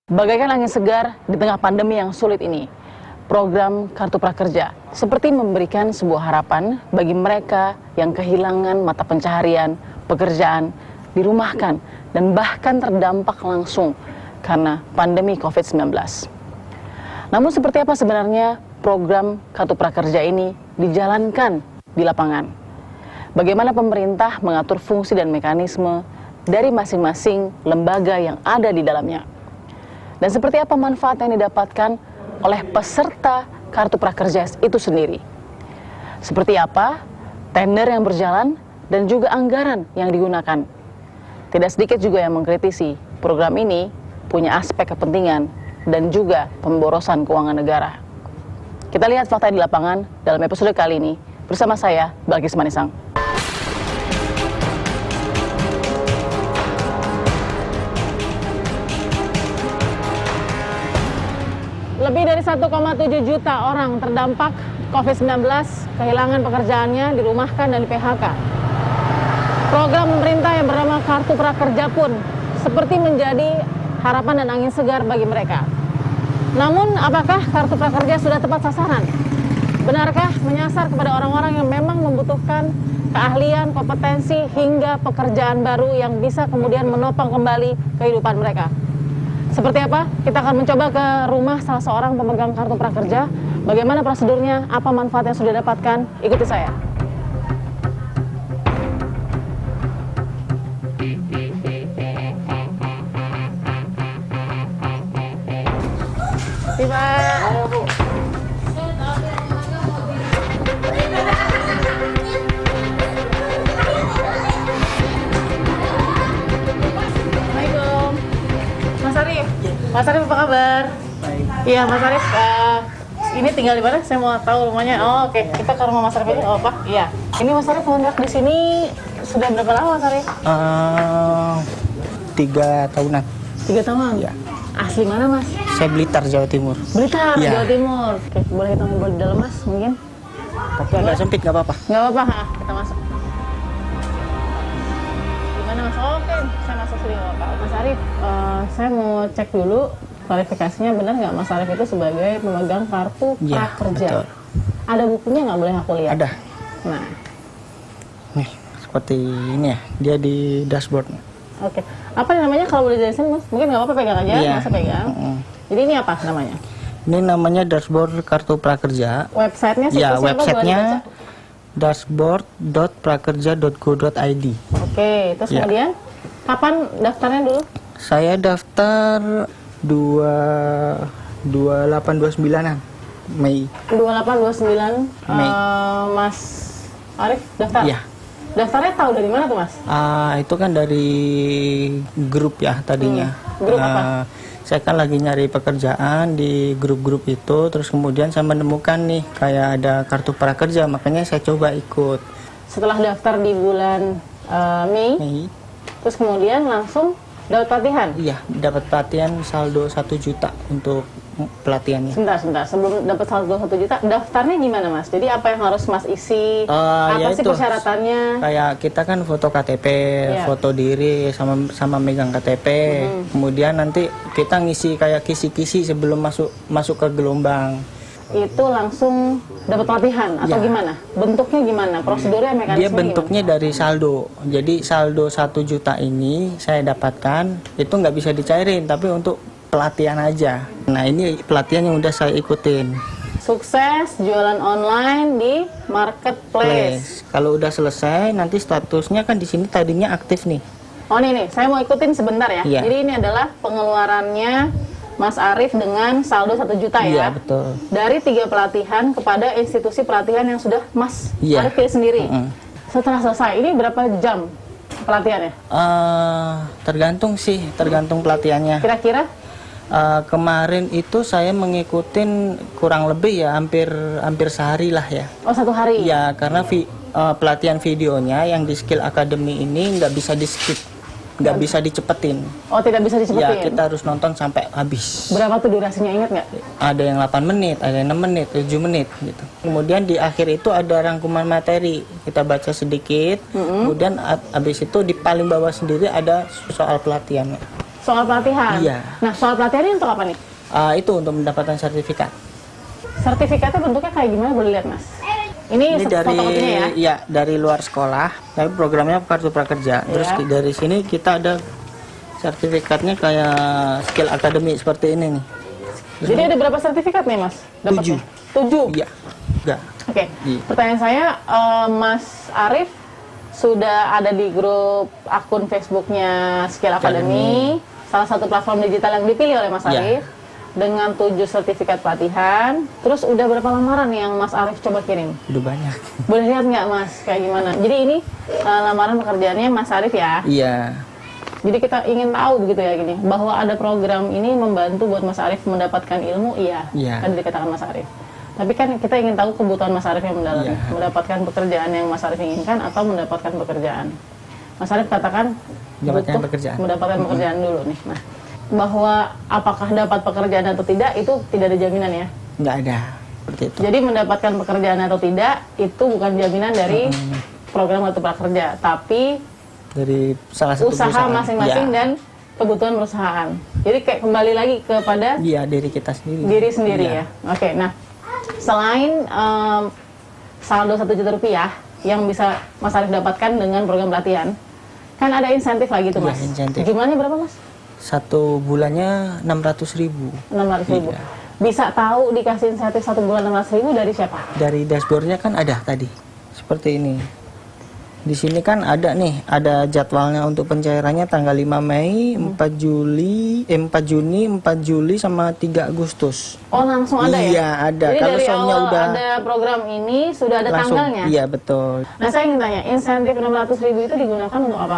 Bagaikan angin segar di tengah pandemi yang sulit ini, program Kartu Prakerja seperti memberikan sebuah harapan bagi mereka yang kehilangan mata pencaharian, pekerjaan, dirumahkan, dan bahkan terdampak langsung karena pandemi COVID-19. Namun seperti apa sebenarnya program Kartu Prakerja ini dijalankan di lapangan? Bagaimana pemerintah mengatur fungsi dan mekanisme dari masing-masing lembaga yang ada di dalamnya? Dan seperti apa manfaat yang didapatkan oleh peserta Kartu Prakerja itu sendiri? Seperti apa tender yang berjalan dan juga anggaran yang digunakan? Tidak sedikit juga yang mengkritisi program ini punya aspek kepentingan dan juga pemborosan keuangan negara. Kita lihat fakta di lapangan dalam episode kali ini bersama saya, Balkis Manisang. Lebih dari 1,7 juta orang terdampak COVID-19, kehilangan pekerjaannya, dirumahkan dan di PHK. Program pemerintah yang bernama Kartu Prakerja pun seperti menjadi harapan dan angin segar bagi mereka. Namun, apakah Kartu Prakerja sudah tepat sasaran? Benarkah menyasar kepada orang-orang yang memang membutuhkan keahlian, kompetensi, hingga pekerjaan baru yang bisa kemudian menopang kembali kehidupan mereka? Seperti apa? Kita akan mencoba ke rumah salah seorang pemegang Kartu Prakerja. Bagaimana prosedurnya? Apa manfaat yang sudah didapatkan? Ikuti saya. Tiba. Mas Arif, apa kabar? Baik. Iya, Mas Arif, ini tinggal di mana? Saya mau tahu rumahnya. Oh, oke. Kita ke rumah Mas Arif ini. Oh, Pak. Iya. Ini Mas Arif ngontrak di sini sudah berapa lama, Mas Arif? 3 tahunan. 3 tahun? Iya. Asli mana, Mas? Saya Blitar, Jawa Timur. Blitar, Ya. Jawa Timur. Oke, boleh kita ngobrol di dalam, Mas, mungkin? Tapi agak sempit, nggak apa-apa. Nggak apa-apa, kita masuk. Gimana, Mas? Oh, oke, saya masuk sini, Pak. Mas Arif, saya mau cek dulu klarifikasinya, benar nggak Mas Arif itu sebagai pemegang Kartu Iya, Prakerja? betul. Ada bukunya nggak, boleh aku lihat? Ada. Nah, Nih, seperti ini ya. Dia di dashboard. oke. Apa namanya kalau boleh dijelasin, Mas? Mungkin nggak apa-apa, pegang aja, Iya. Mas pegang. Jadi ini apa namanya? Ini namanya dashboard Kartu Prakerja. Websitenya? Ya, situsnya apa? Boleh websitenya dibaca? dashboard.prakerja.go.id. Oke, terus Ya. kemudian kapan daftarnya dulu? Saya daftar 28-29 Mei. 28-29 Mei. Mas Arif daftar? Iya. Daftarnya tahu dari mana tuh, Mas? Itu kan dari grup ya tadinya. Grup apa? Saya kan lagi nyari pekerjaan di grup-grup itu, terus kemudian saya menemukan nih kayak ada Kartu Prakerja, makanya saya coba ikut. Setelah daftar di bulan Mei, Mei. terus kemudian langsung dapat pelatihan? Iya, dapat pelatihan saldo 1 juta untuk pelatihannya. Sebentar. Sebelum dapat saldo 1 juta, daftarnya gimana, Mas? Jadi apa yang harus Mas isi? Apa Ya sih itu. persyaratannya? Kayak kita kan foto KTP, Iya. foto diri sama megang KTP. Kemudian nanti kita ngisi kayak kisi-kisi sebelum masuk ke gelombang. Itu langsung dapat pelatihan atau Ya. gimana? Bentuknya gimana? Prosedurnya, mekanismenya Dia bentuknya dari saldo. Jadi saldo 1 juta ini saya dapatkan itu nggak bisa dicairin, tapi untuk pelatihan aja. Nah, ini pelatihan yang udah saya ikutin. gimana? Sukses jualan online di marketplace. Kalau udah selesai, nanti statusnya kan di sini tadinya aktif nih. Oh nih, saya mau ikutin sebentar ya. Iya. Jadi ini adalah pengeluarannya Mas Arif dengan saldo 1 juta ya. Iya, betul. Dari 3 pelatihan kepada institusi pelatihan yang sudah Mas Iya. Arif pilih sendiri. Mm-mm. Setelah selesai, ini berapa jam pelatihannya? Tergantung sih, tergantung pelatihannya. Kira-kira? Kemarin itu saya mengikutin kurang lebih ya hampir sehari lah ya. Oh, 1 hari? Ya, karena pelatihan videonya yang di Skill Academy ini nggak bisa di skip, nggak bisa dicepetin. Oh, tidak bisa Ya, dicepetin? kita harus nonton sampai habis. Berapa tuh durasinya, ingat nggak? Ada yang 8 menit, ada yang 6 menit, 7 menit gitu. Kemudian di akhir itu ada rangkuman materi. Kita baca sedikit, kemudian habis itu di paling bawah sendiri ada soal pelatihannya. Soal pelatihan? Iya. Nah, soal pelatihan ini untuk apa nih? Itu untuk mendapatkan sertifikat. Sertifikatnya bentuknya kayak gimana, boleh lihat Mas? Ini dari fotokopinya ya? Iya, dari luar sekolah, tapi programnya Kartu Prakerja. Terus dari sini kita ada sertifikatnya kayak skill academy seperti ini nih. Jadi ada berapa sertifikat nih Mas? Dapatnya? 7. Iya. Enggak. Oke. Iya. Pertanyaan saya, Mas Arif sudah ada di grup akun Facebooknya Skill Academy, salah satu platform digital yang dipilih oleh Mas Arif, dengan 7 sertifikat pelatihan. Terus udah berapa lamaran yang Mas Arif coba kirim? Udah banyak. Boleh lihat nggak Mas, kayak gimana? Jadi ini lamaran pekerjaannya Mas Arif ya? Iya. Jadi kita ingin tahu begitu ya gini, bahwa ada program ini membantu buat Mas Arif mendapatkan ilmu, iya. Kan dikatakan Mas Arif. Tapi kan kita ingin tahu kebutuhan Mas Arif yang mendalam, mendapatkan pekerjaan yang Mas Arif inginkan atau mendapatkan pekerjaan. Mas Arif katakan mendapatkan pekerjaan dulu nih. Nah, bahwa apakah dapat pekerjaan atau tidak itu tidak ada jaminan ya? Nggak ada seperti itu. Jadi mendapatkan pekerjaan atau tidak itu bukan jaminan dari program Kartu Prakerja, tapi dari salah satu usaha masing-masing dan kebutuhan perusahaan. Jadi kayak kembali lagi kepada diri kita sendiri. Diri sendiri ya. Oke, nah selain saldo 1 juta rupiah yang bisa Mas Arif dapatkan dengan program pelatihan, kan ada insentif lagi tuh Mas. Insentif. Jumlahnya berapa Mas? 1 bulannya 600.000. 600.000. Bisa tahu dikasih insentif 1 bulan 600.000 dari siapa? Dari dashboardnya kan ada tadi, seperti ini. Di sini kan ada nih, ada jadwalnya untuk pencairannya tanggal 5 Mei, 4 Juni, 4 Juli, sama 3 Agustus. Oh langsung ada ya? Iya ada. Jadi kalau dari soalnya awal udah ada program ini sudah ada langsung, tanggalnya? Iya betul. Nah saya ingin tanya, insentif 600.000 itu digunakan untuk apa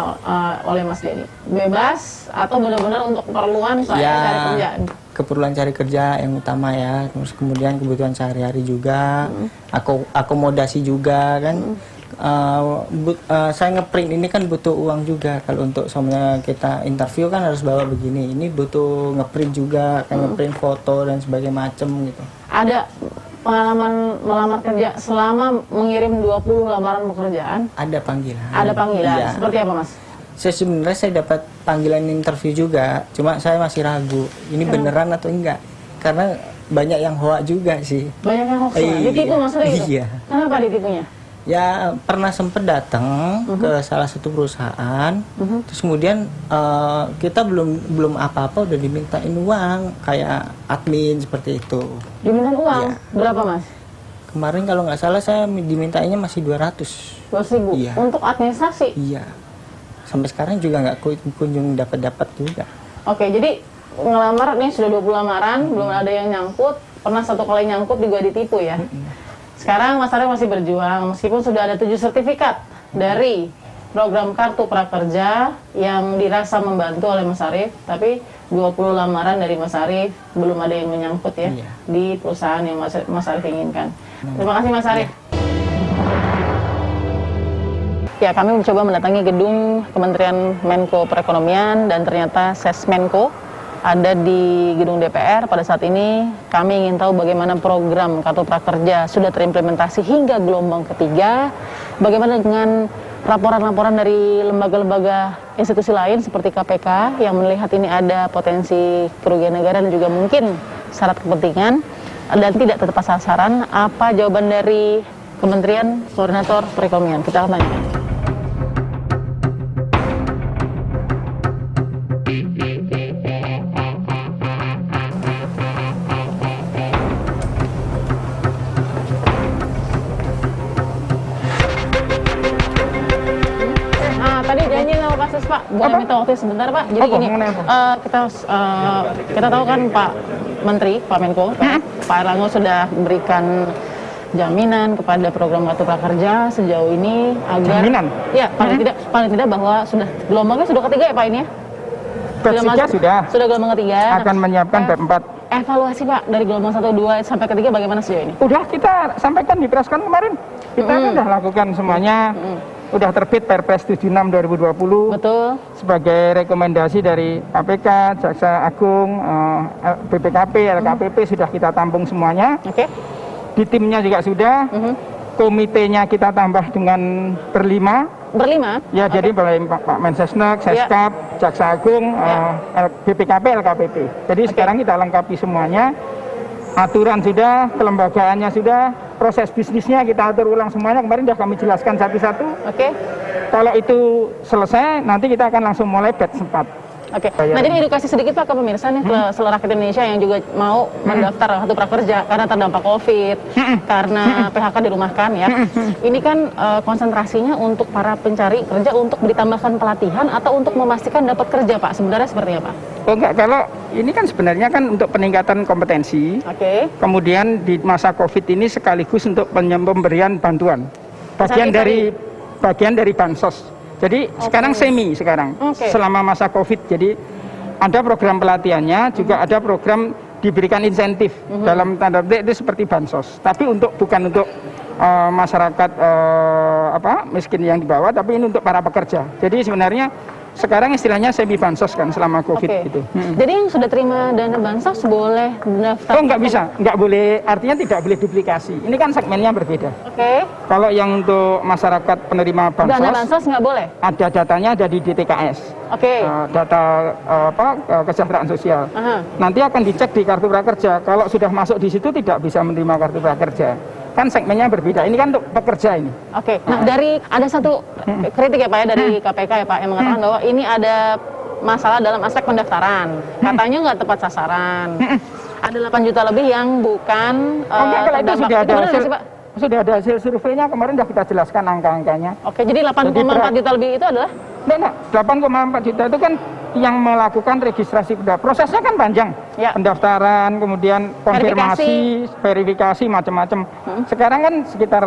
oleh Mas Denny? Bebas atau benar-benar untuk keperluan saya cari kerjaan? Keperluan cari kerja yang utama ya, terus kemudian kebutuhan sehari-hari juga, akomodasi juga kan. Saya ngeprint ini kan butuh uang juga. Kalau untuk soalnya kita interview kan harus bawa begini. Ini butuh ngeprint juga, kayak ngeprint foto dan sebagainya macem gitu. Ada pengalaman melamar kerja selama mengirim 20 lamaran pekerjaan? Ada panggilan. Ada panggilan. Iya. Seperti apa Mas? Sebenarnya saya dapat panggilan interview juga, cuma saya masih ragu. Ini beneran atau enggak? Karena banyak yang hoax juga sih. Banyak yang hoax. Ditipu maksudnya gitu? Iya. Kenapa ditipunya? Ya pernah sempet datang ke salah satu perusahaan, terus kemudian kita belum apa-apa udah dimintain uang kayak admin seperti itu. Dimintain uang? Iya. Berapa Mas? Kemarin kalau nggak salah saya dimintainnya masih 200. 200.000? Iya. Untuk administrasi? Iya. Sampai sekarang juga nggak kunjung dapat juga. Oke, jadi ngelamar nih sudah 20 lamaran, belum ada yang nyangkut. Pernah 1 kali nyangkut juga ditipu ya? Sekarang Mas Arif masih berjuang, meskipun sudah ada 7 sertifikat dari program Kartu Prakerja yang dirasa membantu oleh Mas Arif, tapi 20 lamaran dari Mas Arif belum ada yang menyangkut ya di perusahaan yang Mas Arif inginkan. Terima kasih Mas Arif. Ya, kami mencoba mendatangi gedung Kementerian Menko Perekonomian dan ternyata Sesmenko ada di gedung DPR. Pada saat ini kami ingin tahu bagaimana program Kartu Prakerja sudah terimplementasi hingga gelombang ketiga. Bagaimana dengan laporan-laporan dari lembaga-lembaga institusi lain seperti KPK yang melihat ini ada potensi kerugian negara dan juga mungkin syarat kepentingan dan tidak tepat sasaran. Apa jawaban dari Kementerian Koordinator Perekonomian? Kita akan tanya. Pak, boleh minta waktu sebentar Pak. Jadi gini, kita tahu kan Pak Menteri, Pak Menko, Pak Erlangga sudah berikan jaminan kepada program Kartu Prakerja sejauh ini agar jaminan? Ya, paling tidak bahwa sudah gelombangnya sudah ketiga ya Pak ini ya? Sudah gelombang ketiga. Akan menyiapkan bab 4. Evaluasi Pak dari gelombang 1, 2 sampai ketiga bagaimana sejauh ini? Udah kita sampaikan di preskon kemarin. Kita sudah lakukan semuanya. Udah terbit Perpres 76 2020. Betul. Sebagai rekomendasi dari KPK, Jaksa Agung, BPKP, LKPP sudah kita tampung semuanya. Oke. Di timnya juga sudah. Komitenya kita tambah dengan ber-5 berlima? Ya, Oke. jadi mulai Pak Mensesnek, Seskap, Jaksa Agung, BPKP, LKPP. Jadi sekarang kita lengkapi semuanya. Aturan sudah, kelembagaannya sudah, proses bisnisnya kita atur ulang semuanya. Kemarin sudah kami jelaskan satu-satu. Oke. Kalau itu selesai, nanti kita akan langsung mulai batch 4. Oke. Nah, jadi edukasi sedikit Pak ke pemirsa nih, ke seluruh rakyat Indonesia yang juga mau mendaftar kartu prakerja karena terdampak COVID, karena PHK dirumahkan ya. Ini kan konsentrasinya untuk para pencari kerja untuk ditambahkan pelatihan atau untuk memastikan dapat kerja Pak. Sebenarnya seperti apa? Oh enggak, kalau ini kan sebenarnya kan untuk peningkatan kompetensi. Oke. Kemudian di masa COVID ini sekaligus untuk pemberian bantuan. Bagian dari bansos. Jadi sekarang semi selama masa COVID. Jadi ada program pelatihannya, juga ada program diberikan insentif dalam tanda petik itu seperti bansos. Tapi bukan untuk masyarakat miskin yang di bawah, tapi ini untuk para pekerja. Jadi sebenarnya sekarang istilahnya semi bansos kan selama COVID gitu. Jadi yang sudah terima dana bansos boleh daftar? Oh nggak bisa, nggak boleh. Artinya tidak boleh duplikasi. Ini kan segmennya berbeda. Oke. Kalau yang untuk masyarakat penerima bansos, dana bansos nggak boleh? ada datanya, ada di DTKS. Oke. Data kesejahteraan sosial. Nanti akan dicek di kartu prakerja. Kalau sudah masuk di situ tidak bisa menerima kartu prakerja. Kan segmennya berbeda. Ini kan untuk pekerja ini. Oke. Nah, ada satu kritik ya Pak ya dari KPK ya Pak yang mengatakan bahwa ini ada masalah dalam aspek pendaftaran. Katanya nggak tepat sasaran. Ada 8 juta lebih yang bukan kalau itu terdampak. sudah ada Itu benar hasil, nggak sih, Pak? sudah ada hasil surveinya, kemarin sudah kita jelaskan angka-angkanya. Oke, jadi 8,4 juta lebih itu adalah? Enggak, 8,4 juta itu kan yang melakukan registrasi pendaftaran. Prosesnya kan panjang. Ya. Pendaftaran, kemudian konfirmasi, verifikasi macam-macam. Sekarang kan sekitar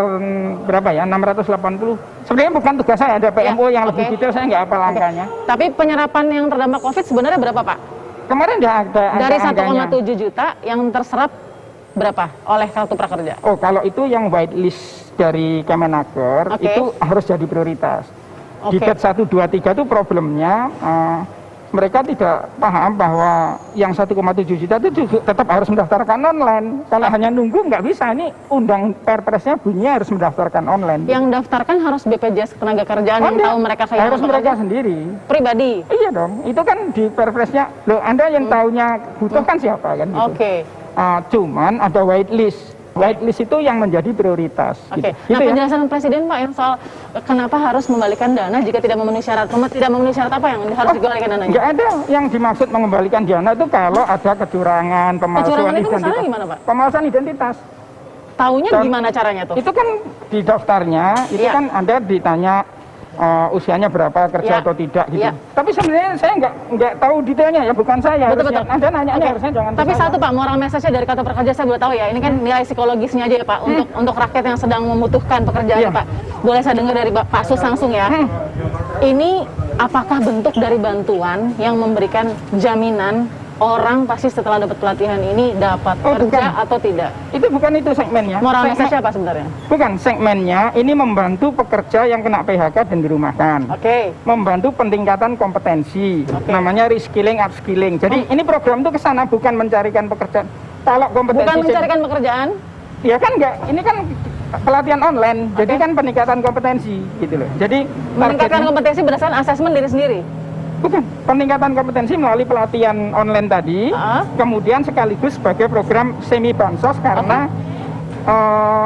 berapa ya? 680. Sebenarnya bukan tugas saya, ada PMO yang lebih detail, saya nggak hafal angkanya. Tapi penyerapan yang terdampak COVID sebenarnya berapa Pak? Kemarin udah ada Dari angka-angkanya. 1,7 juta yang terserap berapa oleh kartu prakerja? Oh, kalau itu yang whitelist dari Kemenaker itu harus jadi prioritas. Di batch 1, 2, 3 itu problemnya mereka tidak paham bahwa yang 1,7 juta itu juga tetap harus mendaftarkan online. Kalau hanya nunggu nggak bisa. Ini undang perpresnya bunyinya harus mendaftarkan online. Yang daftarkan harus BPJS Ketenagakerjaan yang tahu mereka kehilangan harus mereka sendiri. Pribadi? Iya dong. Itu kan di perpresnya. Loh, Anda yang tahunya butuh kan siapa kan? Gitu. Oke. Cuman ada whitelist. Whitelist itu yang menjadi prioritas. Oke. Gitu. Nah, penjelasan Presiden Pak yang soal kenapa harus membalikan dana jika tidak memenuhi syarat. Tidak memenuhi syarat apa yang harus dikembalikan dananya? Nggak ada yang dimaksud mengembalikan dana itu kalau ada kecurangan, pemalsuan Kecurangan itu identitas. misalnya gimana Pak? Pemalsuan identitas. Taunya gimana caranya tuh? Itu kan di daftarnya, itu kan Anda ditanya usianya berapa, kerja atau tidak gitu. Tapi sebenarnya saya nggak tahu detailnya ya, bukan saya. Betul. Anda nanya harusnya jangan. Tapi satu Pak, moral message-nya dari kartu prakerja saya boleh tahu ya. Ini kan nilai psikologisnya aja ya Pak untuk rakyat yang sedang membutuhkan pekerjaan ya Pak. Boleh saya dengar dari Pak Sus langsung ya. Ini apakah bentuk dari bantuan yang memberikan jaminan orang pasti setelah dapat pelatihan ini dapat kerja atau tidak? Itu bukan itu segmennya. Moral message apa sebenarnya? Bukan, segmennya ini membantu pekerja yang kena PHK dan dirumahkan. Membantu peningkatan kompetensi. Namanya reskilling, upskilling. Jadi ini program itu kesana, bukan mencarikan pekerjaan. Kalau kompetensi bukan mencarikan pekerjaan? Ya kan enggak, ini kan pelatihan online. Jadi kan peningkatan kompetensi gitu loh. Jadi meningkatkan kompetensi berdasarkan asesmen diri sendiri. Bukan, peningkatan kompetensi melalui pelatihan online tadi, kemudian sekaligus sebagai program semi bansos karena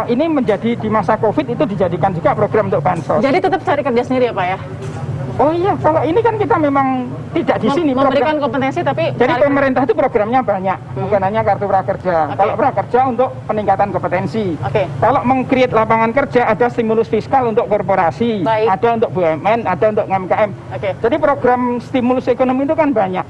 ini menjadi di masa COVID itu dijadikan juga program untuk bansos. Jadi tetap cari kerja sendiri ya Pak ya? Oh iya, kalau ini kan kita memang tidak di sini. Memberikan kompetensi tapi... Jadi pemerintah itu programnya banyak, bukan hanya kartu prakerja. Kalau prakerja untuk peningkatan kompetensi. Kalau meng-create lapangan kerja, ada stimulus fiskal untuk korporasi, ada untuk BUMN, ada untuk UMKM. Jadi program stimulus ekonomi itu kan banyak.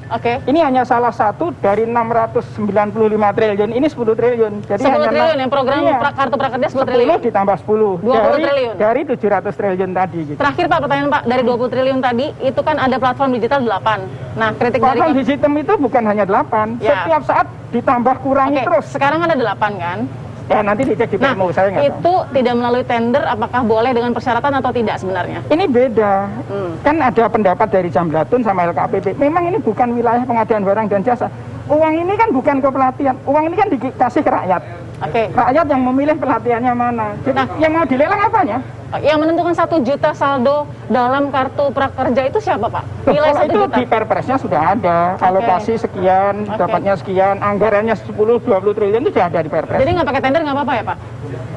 Ini hanya salah satu dari 695 triliun, ini 10 triliun. Jadi 10 triliun yang program kartu prakerja 10 triliun? 10 ditambah 10. 20 triliun? Dari 700 triliun tadi. Gitu. Terakhir Pak, pertanyaan Pak, dari 20 triliun tadi itu kan ada platform digital 8. Nah, kritik platform dari digital itu bukan hanya 8. Setiap saat ditambah kurangi terus. Sekarang ada 8 kan? Ya nanti dicek di PMO, saya nggak tahu. Itu tidak melalui tender, apakah boleh dengan persyaratan atau tidak sebenarnya? Ini beda. Kan ada pendapat dari Jamlatun sama LKPP. Memang ini bukan wilayah pengadaan barang dan jasa. Uang ini kan bukan ke pelatihan. Uang ini kan dikasih ke rakyat. Oke. Rakyat yang memilih pelatihannya mana. Jadi, yang mau dilelang apanya? Yang menentukan 1 juta saldo dalam kartu prakerja itu siapa, Pak? Nilai Kalau 1 itu juta. di Perpresnya sudah ada, alokasi sekian, dapatnya sekian, anggarannya 10-20 triliun itu sudah ada di Perpres. Jadi nggak pakai tender nggak apa-apa ya, Pak?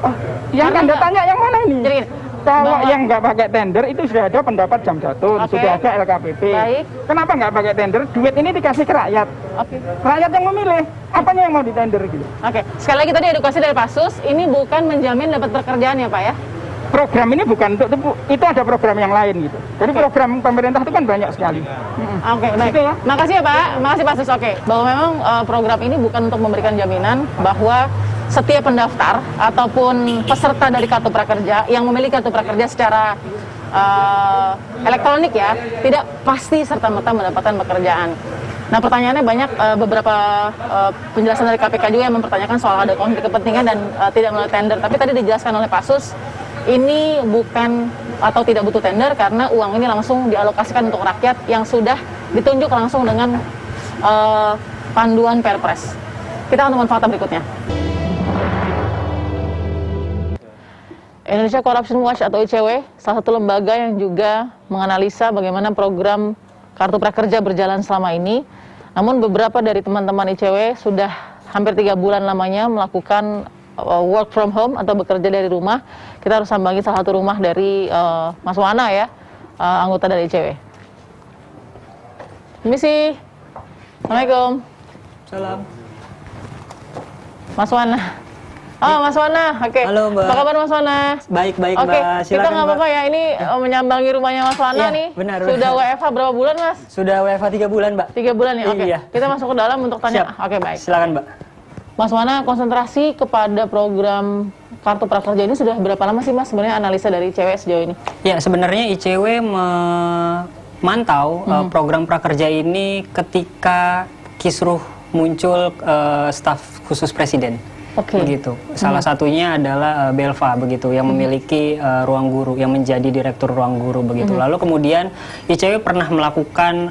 Oh, yang Anda tanya yang mana ini? Jadi gini, Kalau bahwa- yang nggak pakai tender itu sudah ada pendapat jam jatuh, Oke. sudah ada LKPP. Baik. Kenapa nggak pakai tender? Duit ini dikasih ke rakyat. Oke. Rakyat yang memilih. Apanya yang mau ditender gitu? Oke. Sekali lagi tadi edukasi dari Pak Sus, ini bukan menjamin dapat pekerjaan ya, Pak ya? Program ini bukan untuk itu, ada program yang lain gitu. Jadi program pemerintah itu kan banyak sekali. Oke, baik. Gitu ya. Makasih ya Pak, makasih Pak Sus. Oke, bahwa memang program ini bukan untuk memberikan jaminan bahwa setiap pendaftar ataupun peserta dari kartu prakerja yang memiliki kartu prakerja secara elektronik ya, tidak pasti serta-merta mendapatkan pekerjaan. Nah, pertanyaannya banyak, beberapa penjelasan dari KPK juga yang mempertanyakan soal ada konflik kepentingan dan tidak melalui tender. Tapi tadi dijelaskan oleh Pak Sus, ini bukan atau tidak butuh tender karena uang ini langsung dialokasikan untuk rakyat yang sudah ditunjuk langsung dengan panduan Perpres. Kita akan temukan fakta berikutnya. Indonesia Corruption Watch atau ICW, salah satu lembaga yang juga menganalisa bagaimana program kartu prakerja berjalan selama ini. Namun beberapa dari teman-teman ICW sudah hampir 3 bulan lamanya melakukan work from home atau bekerja dari rumah. Kita harus sambangi salah satu rumah dari Mas Wana ya, anggota dari ICW. Misi, Assalamualaikum. Salam. Mas Wana. Oh, Mas Wana, oke. Halo, Mbak. Apa kabar Mas Wana? Baik-baik, Oke, Mbak. kita Silakan, nggak apa-apa Mbak. ya, ini menyambangi rumahnya Mas Wana Iya, nih. benar, Sudah benar. WFH berapa bulan, Mas? Sudah WFH 3 bulan, Mbak. 3 bulan ya, oke. Iya. Kita masuk ke dalam untuk tanya. Siap. Oke, baik. Silakan, Mbak. Mas Wana, konsentrasi kepada program kartu prakerja ini sudah berapa lama sih Mas sebenarnya analisa dari ICW sejauh ini? Ya, sebenarnya ICW memantau program prakerja ini ketika Kisruh muncul staf khusus presiden. Oke. Begitu. Salah satunya adalah Belva begitu yang memiliki ruang guru, yang menjadi direktur ruang guru begitu. Lalu kemudian ICW pernah melakukan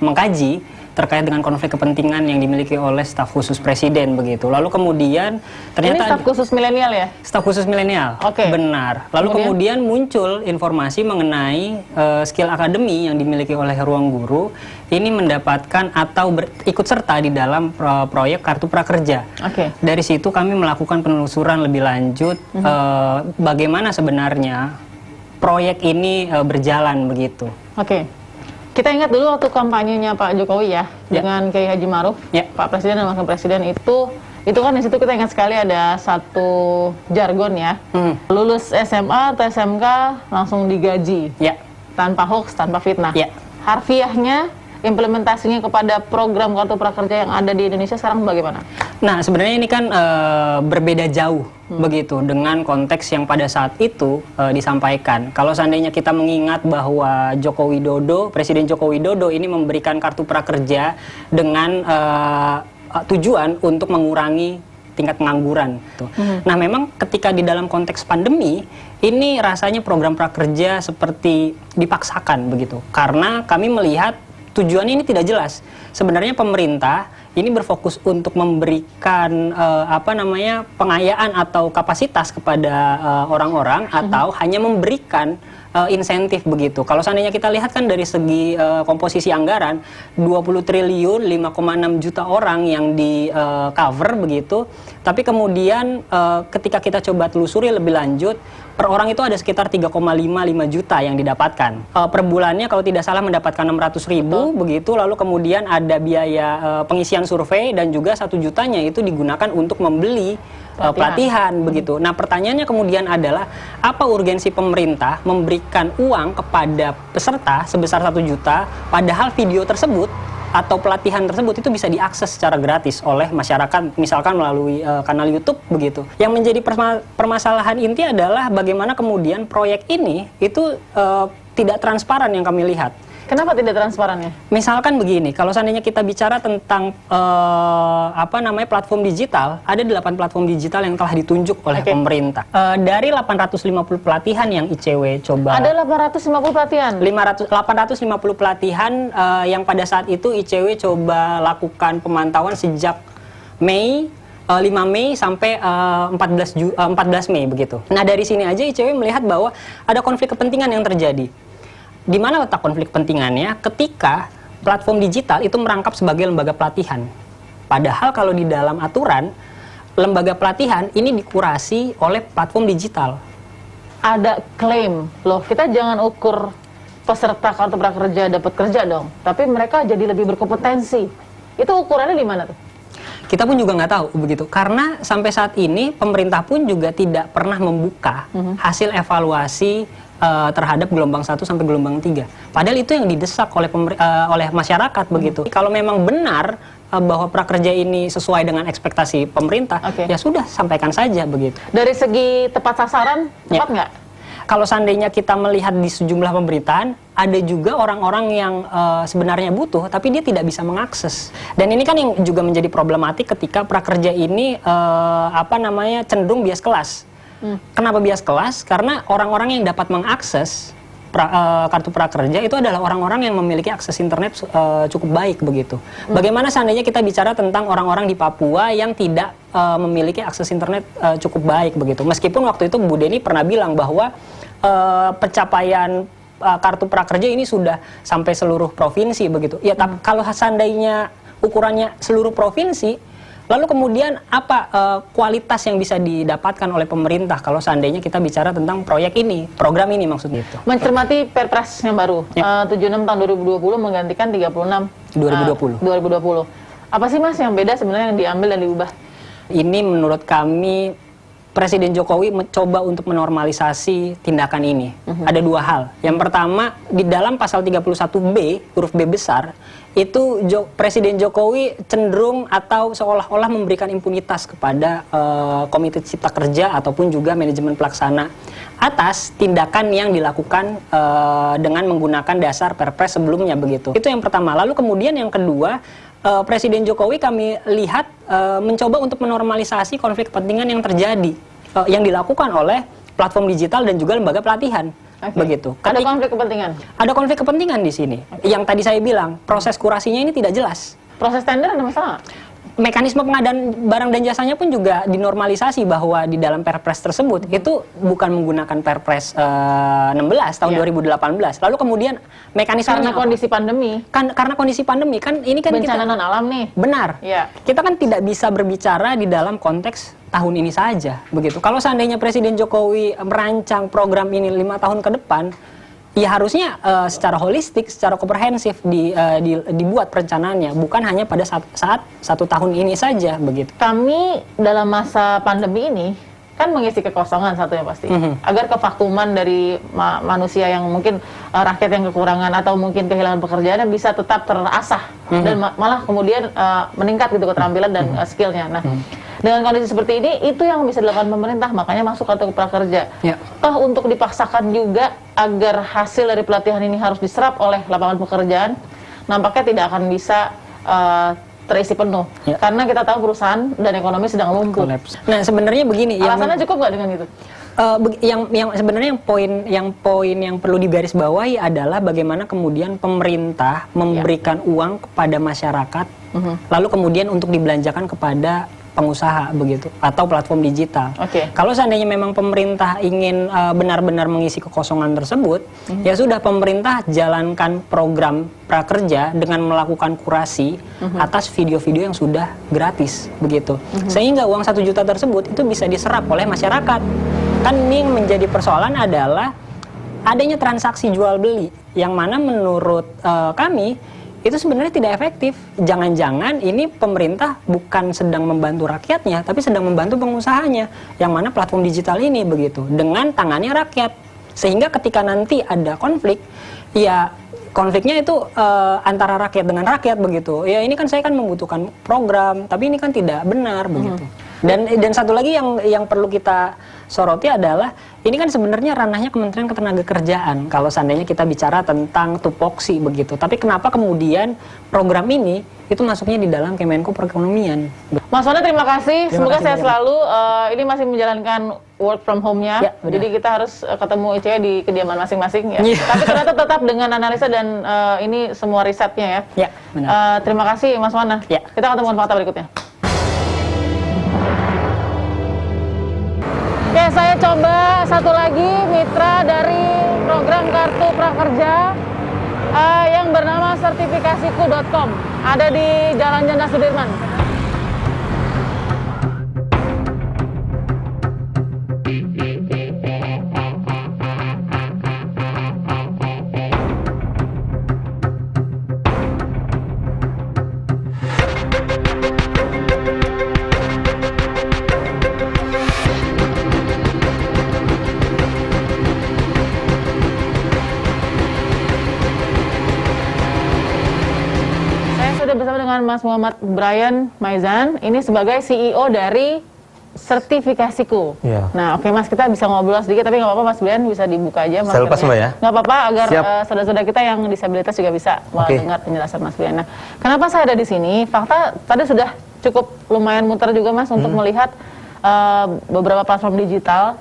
mengkaji terkait dengan konflik kepentingan yang dimiliki oleh staf khusus presiden begitu. Lalu kemudian Ini ternyata staf khusus milenial ya? staf khusus milenial. Oke. Benar. Lalu kemudian muncul informasi mengenai skill akademi yang dimiliki oleh ruang guru ini mendapatkan atau ikut serta di dalam proyek kartu prakerja. Oke. Dari situ kami melakukan penelusuran lebih lanjut bagaimana sebenarnya proyek ini berjalan begitu. Oke. Kita ingat dulu waktu kampanyenya Pak Jokowi ya, dengan Kiai Haji Maruf, Pak Presiden dan Wakil Presiden itu kan di situ kita ingat sekali ada satu jargon ya, lulus SMA atau SMK langsung digaji, tanpa hoax, tanpa fitnah. Harfiahnya, implementasinya kepada program kartu prakerja yang ada di Indonesia sekarang bagaimana? Nah, sebenarnya ini kan berbeda jauh begitu dengan konteks yang pada saat itu disampaikan. Kalau seandainya kita mengingat bahwa Presiden Joko Widodo ini memberikan kartu prakerja dengan tujuan untuk mengurangi tingkat pengangguran. Nah, memang ketika di dalam konteks pandemi, ini rasanya program prakerja seperti dipaksakan begitu. Karena kami melihat tujuannya ini tidak jelas. Sebenarnya pemerintah ini berfokus untuk memberikan pengayaan atau kapasitas kepada orang-orang atau hanya memberikan insentif begitu. Kalau seandainya kita lihat kan dari segi komposisi anggaran 20 triliun 5,6 juta orang yang di cover begitu. Tapi kemudian ketika kita coba telusuri lebih lanjut, per orang itu ada sekitar 3,5 juta yang didapatkan. Per bulannya kalau tidak salah mendapatkan 600.000 begitu. Lalu kemudian ada biaya pengisian survei dan juga 1 jutanya itu digunakan untuk membeli pelatihan begitu. Nah, pertanyaannya kemudian adalah apa urgensi pemerintah memberikan uang kepada peserta sebesar 1 juta padahal video tersebut atau pelatihan tersebut itu bisa diakses secara gratis oleh masyarakat, misalkan melalui kanal YouTube begitu. Yang menjadi permasalahan inti adalah bagaimana kemudian proyek ini itu tidak transparan yang kami lihat. Kenapa tidak transparannya? Misalkan begini, kalau seandainya kita bicara tentang platform digital, ada 8 platform digital yang telah ditunjuk oleh pemerintah. Dari 850 pelatihan yang ICW coba. Ada 850 pelatihan. 850 pelatihan yang pada saat itu ICW coba lakukan pemantauan sejak Mei 5 Mei sampai 14 Mei begitu. Nah dari sini aja ICW melihat bahwa ada konflik kepentingan yang terjadi. Di mana letak konflik kepentingannya? Ketika platform digital itu merangkap sebagai lembaga pelatihan. Padahal kalau di dalam aturan, lembaga pelatihan ini dikurasi oleh platform digital. Ada klaim, loh kita jangan ukur peserta kartu prakerja dapat kerja dong, tapi mereka jadi lebih berkompetensi. Itu ukurannya di mana tuh? Kita pun juga nggak tahu begitu, karena sampai saat ini pemerintah pun juga tidak pernah membuka hasil evaluasi terhadap gelombang 1 sampai gelombang 3. Padahal itu yang didesak oleh masyarakat begitu. Kalau memang benar bahwa prakerja ini sesuai dengan ekspektasi pemerintah, ya sudah sampaikan saja begitu. Dari segi tepat sasaran, tepat nggak? Kalau seandainya kita melihat di sejumlah pemberitaan, ada juga orang-orang yang sebenarnya butuh, tapi dia tidak bisa mengakses. Dan ini kan yang juga menjadi problematik ketika prakerja ini cenderung bias kelas. Kenapa bias kelas? Karena orang-orang yang dapat mengakses kartu prakerja itu adalah orang-orang yang memiliki akses internet cukup baik begitu. Bagaimana seandainya kita bicara tentang orang-orang di Papua yang tidak memiliki akses internet cukup baik begitu. Meskipun waktu itu Bu Deni pernah bilang bahwa pencapaian kartu prakerja ini sudah sampai seluruh provinsi begitu. Ya, tapi kalau seandainya ukurannya seluruh provinsi, lalu kemudian apa kualitas yang bisa didapatkan oleh pemerintah kalau seandainya kita bicara tentang proyek ini, program ini maksudnya itu. Mencermati Perpres yang baru, 76 tahun 2020 menggantikan 36 2020. Apa sih Mas yang beda sebenarnya yang diambil dan diubah? Ini menurut kami Presiden Jokowi mencoba untuk menormalisasi tindakan ini. Ada dua hal. Yang pertama, di dalam pasal 31B, huruf B besar, itu Presiden Jokowi cenderung atau seolah-olah memberikan impunitas kepada Komite Cipta Kerja ataupun juga manajemen pelaksana atas tindakan yang dilakukan dengan menggunakan dasar Perpres sebelumnya begitu. Itu yang pertama. Lalu kemudian yang kedua, Presiden Jokowi kami lihat mencoba untuk menormalisasi konflik kepentingan yang terjadi, yang dilakukan oleh platform digital dan juga lembaga pelatihan. Begitu. Ada konflik kepentingan? Ada konflik kepentingan di sini. Yang tadi saya bilang, proses kurasinya ini tidak jelas. Proses tender ada masalah? Mekanisme pengadaan barang dan jasanya pun juga dinormalisasi bahwa di dalam Perpres tersebut itu bukan menggunakan Perpres 16 tahun 2018. Lalu kemudian mekanisme karena kondisi pandemi. Karena kondisi pandemi kan ini kan bencana non alam nih. Benar. Ya. Kita kan tidak bisa berbicara di dalam konteks tahun ini saja begitu. Kalau seandainya Presiden Jokowi merancang program ini 5 tahun ke depan, ya harusnya secara holistik, secara komprehensif dibuat perencanaannya, bukan hanya pada saat 1 tahun ini saja begitu. Kami dalam masa pandemi ini kan mengisi kekosongan satunya pasti, agar kevakuman dari manusia yang mungkin rakyat yang kekurangan atau mungkin kehilangan pekerjaannya bisa tetap terasah dan malah kemudian meningkat gitu keterampilan dan skillnya. Nah, dengan kondisi seperti ini, itu yang bisa dilakukan pemerintah, makanya masuk kartu prakerja. Toh untuk dipaksakan juga agar hasil dari pelatihan ini harus diserap oleh lapangan pekerjaan, nampaknya tidak akan bisa terisi penuh. Karena kita tahu perusahaan dan ekonomi sedang lumpuh. Nah sebenarnya begini. Alasannya cukup nggak dengan itu? Yang sebenarnya poin yang perlu digarisbawahi adalah bagaimana kemudian pemerintah memberikan uang kepada masyarakat, lalu kemudian untuk dibelanjakan kepada pengusaha begitu atau platform digital. Kalau seandainya memang pemerintah ingin benar-benar mengisi kekosongan tersebut, ya sudah pemerintah jalankan program prakerja dengan melakukan kurasi atas video-video yang sudah gratis begitu. Sehingga uang 1 juta tersebut itu bisa diserap oleh masyarakat. Kan ini yang menjadi persoalan adalah adanya transaksi jual beli yang mana menurut kami itu sebenarnya tidak efektif. Jangan-jangan ini pemerintah bukan sedang membantu rakyatnya, tapi sedang membantu pengusahanya, yang mana platform digital ini begitu, dengan tangannya rakyat. Sehingga ketika nanti ada konflik, ya konfliknya itu antara rakyat dengan rakyat begitu. Ya ini kan saya kan membutuhkan program, tapi ini kan tidak benar begitu. Dan satu lagi yang perlu kita soroti adalah ini kan sebenarnya ranahnya Kementerian Ketenagakerjaan kalau seandainya kita bicara tentang tupoksi begitu. Tapi kenapa kemudian program ini itu masuknya di dalam Kemenko Perekonomian? Mas Wana terima kasih. Semoga saya selalu ini masih menjalankan work from home-nya. Jadi kita harus ketemu ICW di kediaman masing-masing ya. Tapi ternyata tetap dengan analisa dan ini semua risetnya ya. Terima kasih Mas Wana. Kita ketemu fakta berikutnya. saya coba satu lagi mitra dari program Kartu Prakerja yang bernama sertifikasiku.com. Ada di Jalan Jenderal Sudirman. Bersama dengan Mas Muhammad Brian Maizan, ini sebagai CEO dari Sertifikasiku. Iya. Nah, oke Mas, kita bisa ngobrol sedikit, tapi nggak apa-apa Mas Brian, bisa dibuka aja. Saya lepas Mbak ya? Nggak apa-apa, agar Siap. saudara-saudara kita yang disabilitas juga bisa mendengar penjelasan Mas Brian. Nah, kenapa saya ada di sini? Fakta tadi sudah cukup lumayan muter juga Mas untuk melihat beberapa platform digital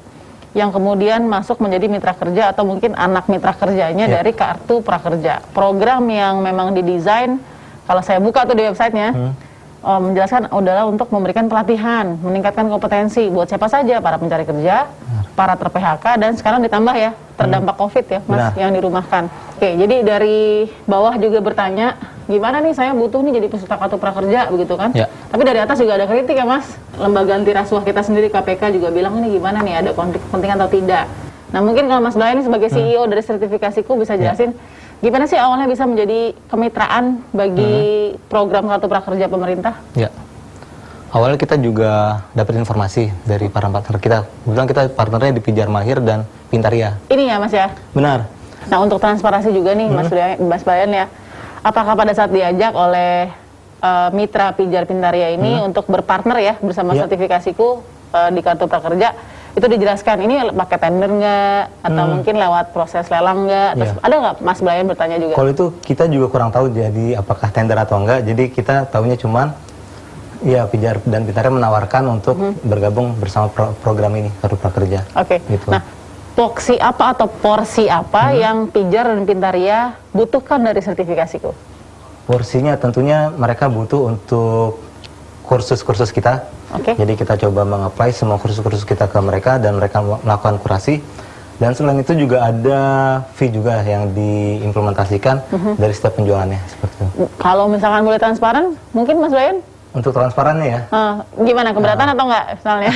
yang kemudian masuk menjadi mitra kerja atau mungkin anak mitra kerjanya dari Kartu Prakerja. Program yang memang didesain, kalau saya buka tuh di websitenya, menjelaskan adalah untuk memberikan pelatihan, meningkatkan kompetensi buat siapa saja, para pencari kerja, para ter-PHK, dan sekarang ditambah ya, terdampak COVID ya, Mas, yang dirumahkan. Oke, jadi dari bawah juga bertanya, gimana nih saya butuh nih jadi peserta Kartu Prakerja, begitu kan? Ya. Tapi dari atas juga ada kritik ya, Mas. Lembaga anti rasuah kita sendiri, KPK, juga bilang ini gimana nih, ada konflik kepentingan atau tidak. Nah, mungkin kalau Mas Brian sebagai CEO dari Sertifikasiku bisa jelasin, gimana sih awalnya bisa menjadi kemitraan bagi program Kartu Prakerja pemerintah? Ya, awalnya kita juga dapat informasi dari para partner kita. Kebetulan kita partnernya di Pijar Mahir dan Pintaria. Ini ya Mas ya? Benar. Nah, untuk transparansi juga nih Mas Brian ya, apakah pada saat diajak oleh mitra Pijar Pintaria ini untuk berpartner ya bersama Sertifikasiku di Kartu Prakerja, itu dijelaskan ini pakai tender nggak atau mungkin lewat proses lelang nggak? Terus ada nggak Mas Brian bertanya juga? Kalau itu kita juga kurang tahu jadi apakah tender atau enggak. Jadi kita tahunya cuman ya Pijar dan Pintaria menawarkan untuk bergabung bersama program ini Kartu Prakerja. Oke. Gitu. Nah, porsi apa atau porsi apa yang Pijar dan Pintaria butuhkan dari Sertifikasiku? Porsinya tentunya mereka butuh untuk kursus-kursus kita. Jadi kita coba meng-apply semua kursus-kursus kita ke mereka dan mereka melakukan kurasi. Dan selain itu juga ada fee juga yang diimplementasikan dari setiap penjualannya seperti itu. Kalau misalkan boleh transparan, mungkin Mas Brian? Untuk transparannya ya? Gimana, keberatan atau enggak misalnya?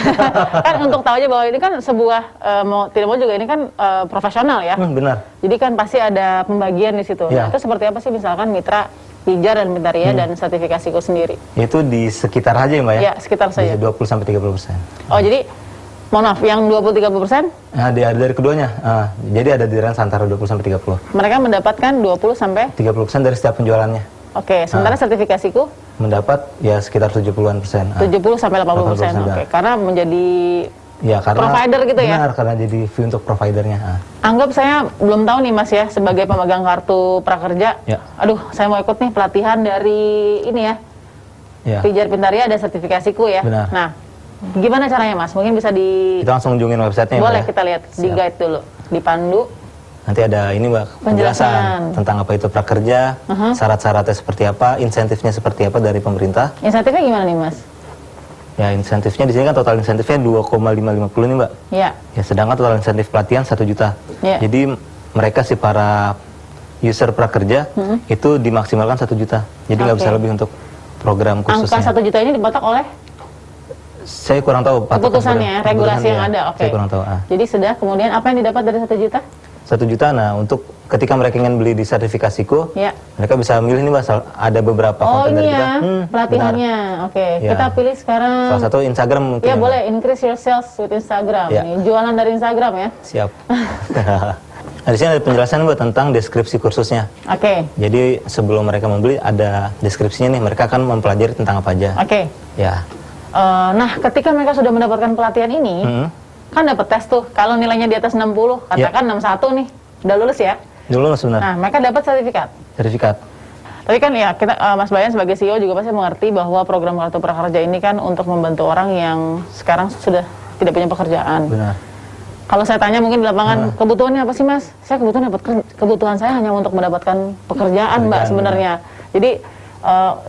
Kan untuk tahu aja bahwa ini kan sebuah, mau tidak mau juga ini kan profesional ya? Benar. Jadi kan pasti ada pembagian di situ. Nah, itu seperti apa sih misalkan mitra Pijar dan Pintaria dan Sertifikasiku sendiri? Itu di sekitar aja ya Mbak ya? Ya, sekitar saja. 20-30%. Oh, jadi mohon maaf, yang 20-30%? Nah, dari keduanya. Jadi ada di range antara 20-30. Mereka mendapatkan 20-30% dari setiap penjualannya. Oke, sementara Sertifikasiku? Mendapat ya sekitar 70-an%. 70-80%. Oke, karena menjadi karena provider gitu ya? Benar, karena jadi fee untuk providernya. Anggap saya belum tahu nih Mas ya, sebagai pemegang Kartu Prakerja, aduh saya mau ikut nih pelatihan dari ini ya, Pijar Pintaria ada Sertifikasiku ya. Benar. Nah, gimana caranya Mas? Mungkin bisa kita langsung kunjungin websitenya. Boleh kita lihat, di guide dulu, dipandu. Nanti ada ini Mbak, penjelasan tentang apa itu prakerja, syarat-syaratnya seperti apa, insentifnya seperti apa dari pemerintah. Insentifnya gimana nih Mas? Ya, insentifnya di sini kan total insentifnya 2,550 nih Mbak. Ya. Ya, sedangkan total insentif pelatihan 1 juta. Jadi mereka si para user prakerja itu dimaksimalkan 1 juta. Jadi nggak bisa lebih untuk program khususnya. Angka 1 juta ini dipatok oleh? Saya kurang tahu. Keputusannya, regulasi yang ada. Saya kurang tahu. Jadi sudah, kemudian apa yang didapat dari 1 juta? 1 juta, nah untuk ketika mereka ingin beli di Sertifikasiku, mereka bisa milih nih Mbak, ada beberapa konten dari kita. Pelatihannya, kita pilih sekarang. Salah satu Instagram mungkin. Ya boleh, increase your sales with Instagram. Nih, jualan dari Instagram ya. Siap. Nah, di sini ada penjelasan Mbak tentang deskripsi kursusnya. Jadi sebelum mereka membeli ada deskripsinya nih, mereka akan mempelajari tentang apa aja. Ya. Nah, ketika mereka sudah mendapatkan pelatihan ini, kan dapat tes tuh, kalau nilainya di atas 60, katakan 61 nih, udah lulus ya? Udah lulus benar. Nah, mereka dapat sertifikat. Tapi kan ya, kita, Mas Brian sebagai CEO juga pasti mengerti bahwa program Kartu Prakerja ini kan untuk membantu orang yang sekarang sudah tidak punya pekerjaan. Benar. Kalau saya tanya mungkin di lapangan, kebutuhannya apa sih Mas? Saya kebutuhan saya hanya untuk mendapatkan pekerjaan Mbak sebenarnya. Jadi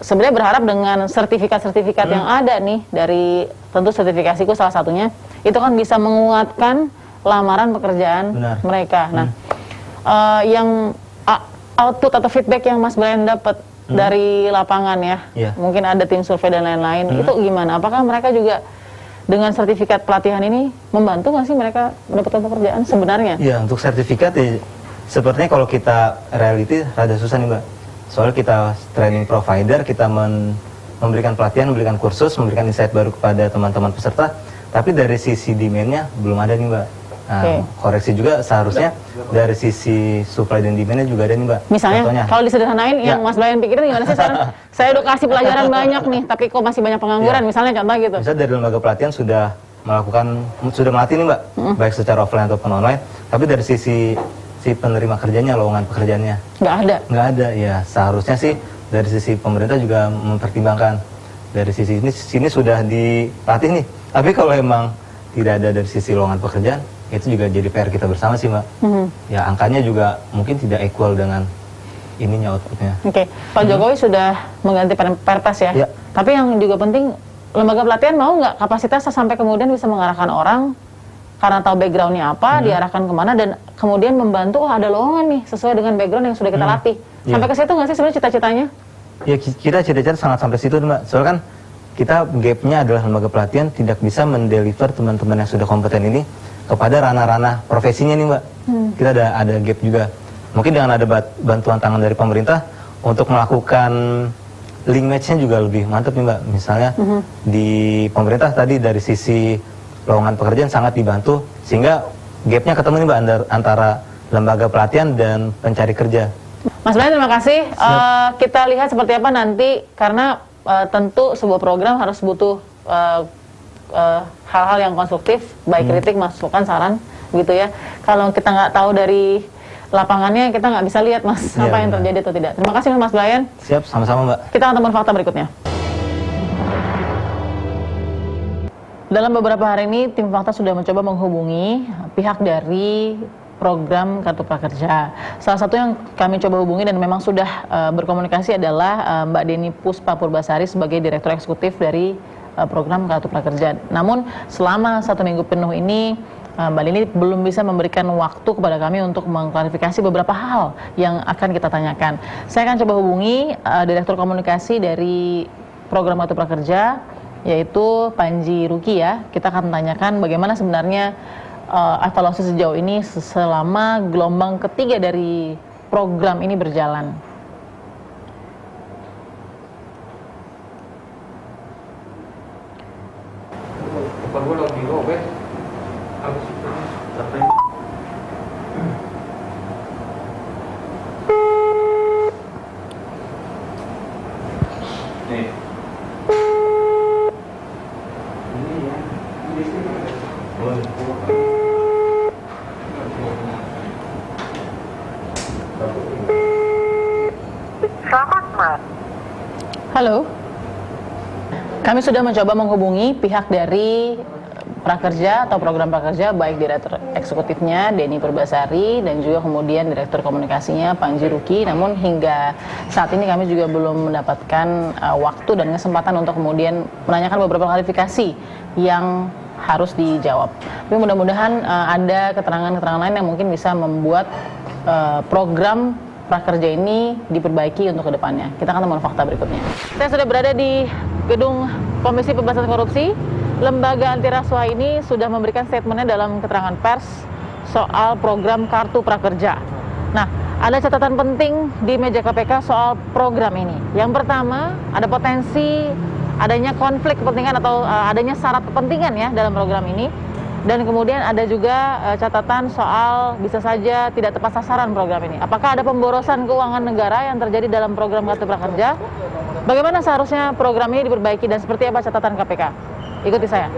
sebenarnya berharap dengan sertifikat-sertifikat yang ada nih dari tentu Sertifikasiku salah satunya, itu kan bisa menguatkan lamaran pekerjaan mereka. Nah, yang output atau feedback yang Mas Brian dapat dari lapangan ya, mungkin ada tim survei dan lain-lain, itu gimana? Apakah mereka juga dengan sertifikat pelatihan ini membantu nggak sih mereka mendapatkan pekerjaan sebenarnya? Ya, untuk sertifikat ya, sepertinya kalau kita reality rada susah nih Mbak. Soalnya kita training provider, kita memberikan pelatihan, memberikan kursus, memberikan insight baru kepada teman-teman peserta, tapi dari sisi demand-nya belum ada nih Mbak. Nah, koreksi juga seharusnya dari sisi supply dan demand-nya juga ada nih Mbak. Misalnya, contohnya, kalau disederhanain yang Mas Brian pikirin gimana sih sekarang? Saya udah kasih pelajaran banyak nih, tapi kok masih banyak pengangguran, misalnya contoh gitu. Misalnya dari lembaga pelatihan sudah melatih nih Mbak, baik secara offline ataupun online, tapi dari sisi penerima kerjanya, lowongan pekerjaannya nggak ada. Ya seharusnya sih dari sisi pemerintah juga mempertimbangkan dari sisi sini sudah dilatih nih, tapi kalau emang tidak ada dari sisi lowongan pekerjaan, itu juga jadi PR kita bersama sih Mbak. Ya angkanya juga mungkin tidak equal dengan ininya outputnya. Pak Jokowi sudah mengganti Perpres ya. Tapi yang juga penting, lembaga pelatihan mau nggak kapasitasnya sampai kemudian bisa mengarahkan orang karena tahu backgroundnya apa, diarahkan kemana, dan kemudian membantu, ada lowongan nih sesuai dengan background yang sudah kita latih. Sampai ke situ nggak sih sebenarnya cita-citanya? Ya kita cita-cita sangat sampai situ Mbak. Soalnya kan kita gapnya adalah lembaga pelatihan tidak bisa mendeliver teman-teman yang sudah kompeten ini kepada ranah-ranah profesinya nih Mbak. Kita ada gap juga. Mungkin dengan ada bantuan tangan dari pemerintah untuk melakukan link match-nya juga lebih mantap nih Mbak. Misalnya di pemerintah tadi dari sisi lowongan pekerjaan sangat dibantu, sehingga gapnya ketemu nih Mbak antara lembaga pelatihan dan pencari kerja. Mas Brian, terima kasih. Kita lihat seperti apa nanti, karena tentu sebuah program harus butuh hal-hal yang konstruktif, baik kritik, masukan, saran, gitu ya. Kalau kita nggak tahu dari lapangannya, kita nggak bisa lihat Mas apa yang terjadi atau tidak. Terima kasih Mas Brian. Siap, sama-sama Mbak. Kita akan temukan fakta berikutnya. Dalam beberapa hari ini, tim Fakta sudah mencoba menghubungi pihak dari program Kartu Prakerja. Salah satu yang kami coba hubungi dan memang sudah berkomunikasi adalah Mbak Deni Puspa Purbasari sebagai Direktur Eksekutif dari program Kartu Prakerja. Namun selama 1 minggu penuh ini, Mbak Deni belum bisa memberikan waktu kepada kami untuk mengklarifikasi beberapa hal yang akan kita tanyakan. Saya akan coba hubungi Direktur Komunikasi dari program Kartu Prakerja, yaitu Panji Ruki ya. Kita akan tanyakan bagaimana sebenarnya evaluasi sejauh ini selama gelombang ketiga dari program ini berjalan. Halo, kami sudah mencoba menghubungi pihak dari Prakerja atau program Prakerja, baik Direktur Eksekutifnya Deni Purbasari dan juga kemudian Direktur Komunikasinya Panji Ruki. Namun hingga saat ini kami juga belum mendapatkan waktu dan kesempatan untuk kemudian menanyakan beberapa klarifikasi yang harus dijawab. Tapi mudah-mudahan ada keterangan-keterangan lain yang mungkin bisa membuat program Prakerja ini diperbaiki untuk kedepannya. Kita akan temukan fakta berikutnya. Saya sudah berada di gedung Komisi Pemberantasan Korupsi. Lembaga anti rasuah ini sudah memberikan statementnya dalam keterangan pers soal program Kartu Prakerja. Nah, ada catatan penting di meja KPK soal program ini. Yang pertama, ada potensi adanya konflik kepentingan atau adanya syarat kepentingan ya dalam program ini. Dan kemudian ada juga catatan soal bisa saja tidak tepat sasaran program ini. Apakah ada pemborosan keuangan negara yang terjadi dalam program Kartu Prakerja? Bagaimana seharusnya program ini diperbaiki dan seperti apa catatan KPK? Ikuti saya.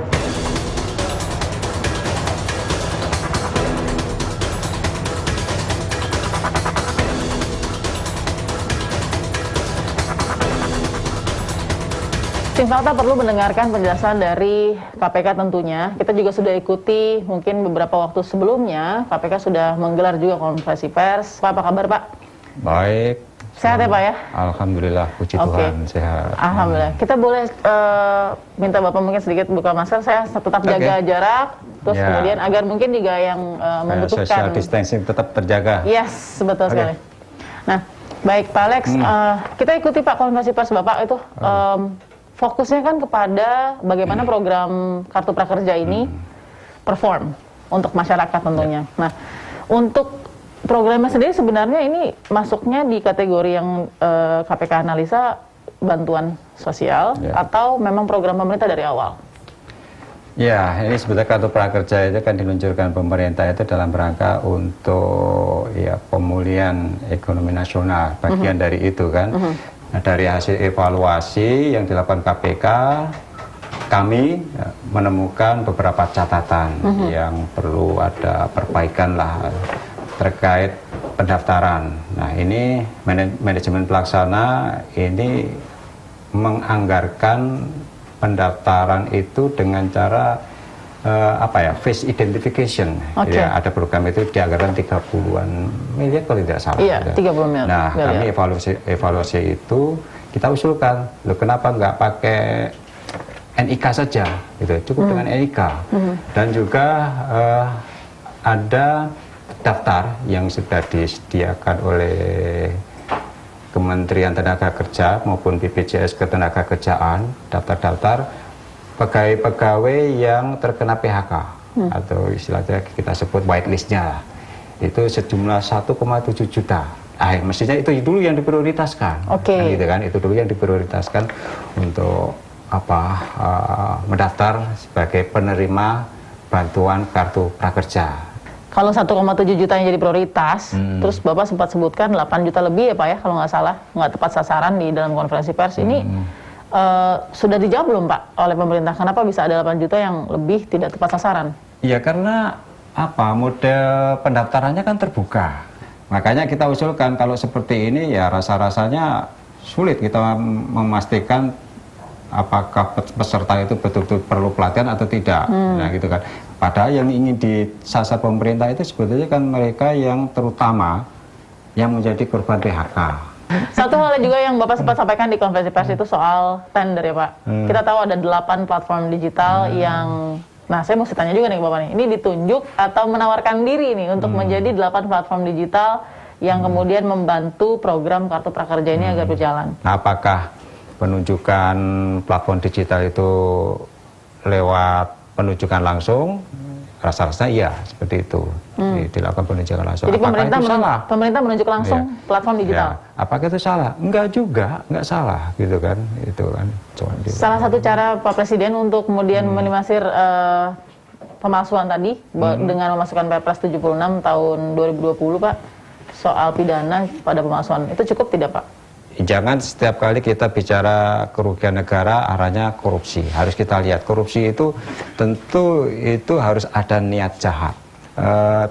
Tim Fakta perlu mendengarkan penjelasan dari KPK tentunya. Kita juga sudah ikuti mungkin beberapa waktu sebelumnya, KPK sudah menggelar juga konferensi pers. Pak, apa kabar Pak? Baik. Sehat ya Pak ya? Alhamdulillah, puji Tuhan sehat. Alhamdulillah. Kita boleh minta Bapak mungkin sedikit buka masker, saya tetap jaga jarak, terus kemudian agar mungkin juga yang membutuhkan social distancing tetap terjaga. Yes, betul sekali. Nah, baik Pak Alex, kita ikuti Pak konferensi pers Bapak itu fokusnya kan kepada bagaimana program Kartu Prakerja ini perform untuk masyarakat tentunya. Nah, untuk programnya sendiri sebenarnya ini masuknya di kategori yang KPK analisa bantuan sosial atau memang program pemerintah dari awal? Ya, ini sebetulnya Kartu Prakerja itu kan diluncurkan pemerintah itu dalam rangka untuk pemulihan ekonomi nasional, bagian dari itu kan. Nah, dari hasil evaluasi yang dilakukan KPK, kami menemukan beberapa catatan yang perlu ada perbaikan lah terkait pendaftaran. Nah, ini manajemen pelaksana ini menganggarkan pendaftaran itu dengan cara face identification. Ya, ada program itu dianggarkan 30-an miliar kalau tidak salah. Iya, 30 miliar. Nah, kami evaluasi itu kita usulkan, loh kenapa nggak pakai NIK saja, gitu, cukup dengan NIK. Dan juga ada daftar yang sudah disediakan oleh Kementerian Tenaga Kerja maupun BPJS Ketenagakerjaan, daftar-daftar pegawai-pegawai yang terkena PHK atau istilahnya kita sebut whitelist-nya, itu sejumlah 1,7 juta. Mestinya itu dulu yang diprioritaskan, gitu kan? Itu dulu yang diprioritaskan untuk mendaftar sebagai penerima bantuan Kartu Prakerja. Kalau 1,7 juta yang jadi prioritas, terus Bapak sempat sebutkan 8 juta lebih ya Pak ya, kalau nggak salah, nggak tepat sasaran di dalam konferensi pers ini, sudah dijawab belum Pak oleh pemerintah? Kenapa bisa ada 8 juta yang lebih tidak tepat sasaran? Ya karena model pendaftarannya kan terbuka. Makanya kita usulkan kalau seperti ini ya rasa-rasanya sulit kita memastikan apakah peserta itu betul-betul perlu pelatihan atau tidak. Nah gitu kan. Padahal yang ingin disasar pemerintah itu sebetulnya kan mereka yang terutama yang menjadi korban PHK. Satu hal juga yang Bapak sempat sampaikan di konferensi pers itu soal tender ya Pak. Kita tahu ada 8 platform digital yang, nah saya mesti tanya juga nih ke Bapak nih, ini ditunjuk atau menawarkan diri nih untuk menjadi 8 platform digital yang kemudian membantu program Kartu Prakerja ini agar berjalan. Nah, apakah penunjukan platform digital itu lewat penunjukan langsung? Rasa-rasanya iya seperti itu, dilakukan penunjukan langsung. Jadi pemerintah menunjuk langsung platform digital. Ya. Apakah itu salah? Enggak juga, enggak salah gitu kan. Itu kan. Salah satu cara Pak Presiden untuk kemudian meminimalisir pemalsuan tadi dengan memasukkan Perpres 76 tahun 2020 Pak soal pidana pada pemalsuan, itu cukup tidak Pak? Jangan setiap kali kita bicara kerugian negara arahnya korupsi. Harus kita lihat korupsi itu tentu itu harus ada niat jahat.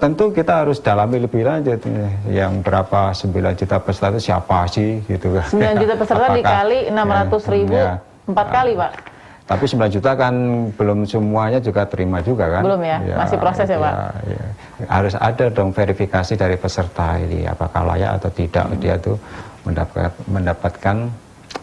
Tentu kita harus dalami lebih lanjut. Yang berapa 9 juta peserta itu siapa sih gitu kan? 9 juta peserta dikali 600 ribu 4 kali Pak. Tapi 9 juta kan belum semuanya juga terima juga kan? Belum ya, masih proses ya Pak? Ya. Harus ada dong verifikasi dari peserta ini apakah layak atau tidak dia tuh mendapatkan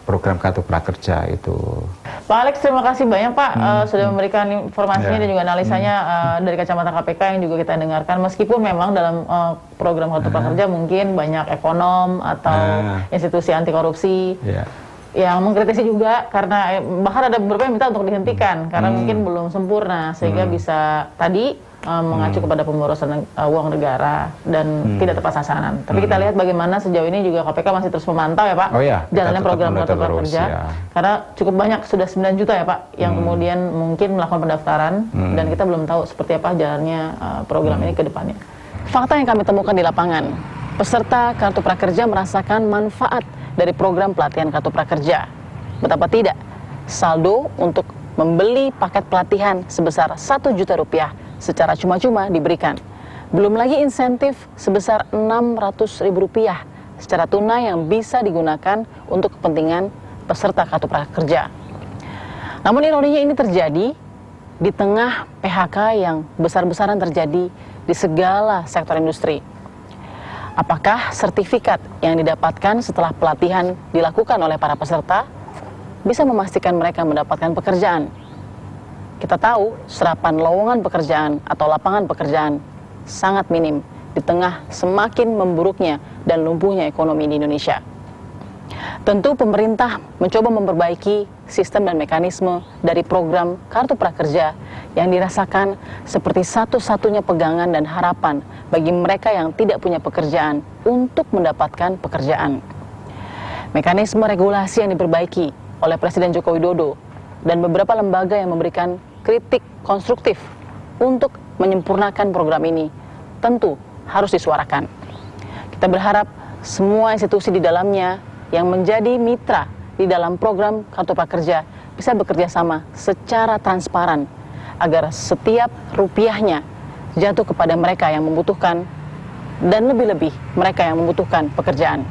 program Kartu Prakerja itu. Pak Alex, terima kasih banyak Pak sudah memberikan informasinya dan juga analisanya dari kacamata KPK yang juga kita dengarkan. Meskipun memang dalam program Kartu Prakerja mungkin banyak ekonom atau institusi anti korupsi yang mengkritisi juga karena bahkan ada beberapa yang minta untuk dihentikan karena mungkin belum sempurna sehingga bisa tadi mengacu kepada pemborosan uang negara dan tidak tepat sasaran. Tapi kita lihat bagaimana sejauh ini juga KPK masih terus memantau ya Pak jalannya program Kartu Prakerja karena cukup banyak, sudah 9 juta ya Pak yang kemudian mungkin melakukan pendaftaran dan kita belum tahu seperti apa jalannya program ini ke depannya. Fakta yang kami temukan di lapangan, peserta Kartu Prakerja merasakan manfaat dari program pelatihan Kartu Prakerja. Betapa tidak, saldo untuk membeli paket pelatihan sebesar 1 juta rupiah secara cuma-cuma diberikan. Belum lagi insentif sebesar 600 ribu rupiah secara tunai yang bisa digunakan untuk kepentingan peserta Kartu Prakerja. Namun ironinya ini terjadi di tengah PHK yang besar-besaran terjadi di segala sektor industri. Apakah sertifikat yang didapatkan setelah pelatihan dilakukan oleh para peserta bisa memastikan mereka mendapatkan pekerjaan? Kita tahu serapan lowongan pekerjaan atau lapangan pekerjaan sangat minim di tengah semakin memburuknya dan lumpuhnya ekonomi di Indonesia. Tentu pemerintah mencoba memperbaiki sistem dan mekanisme dari program Kartu Prakerja yang dirasakan seperti satu-satunya pegangan dan harapan bagi mereka yang tidak punya pekerjaan untuk mendapatkan pekerjaan. Mekanisme regulasi yang diperbaiki oleh Presiden Joko Widodo dan beberapa lembaga yang memberikan kritik konstruktif untuk menyempurnakan program ini tentu harus disuarakan. Kita berharap semua institusi di dalamnya yang menjadi mitra di dalam program Kartu Prakerja bisa bekerja sama secara transparan agar setiap rupiahnya jatuh kepada mereka yang membutuhkan dan lebih-lebih mereka yang membutuhkan pekerjaan.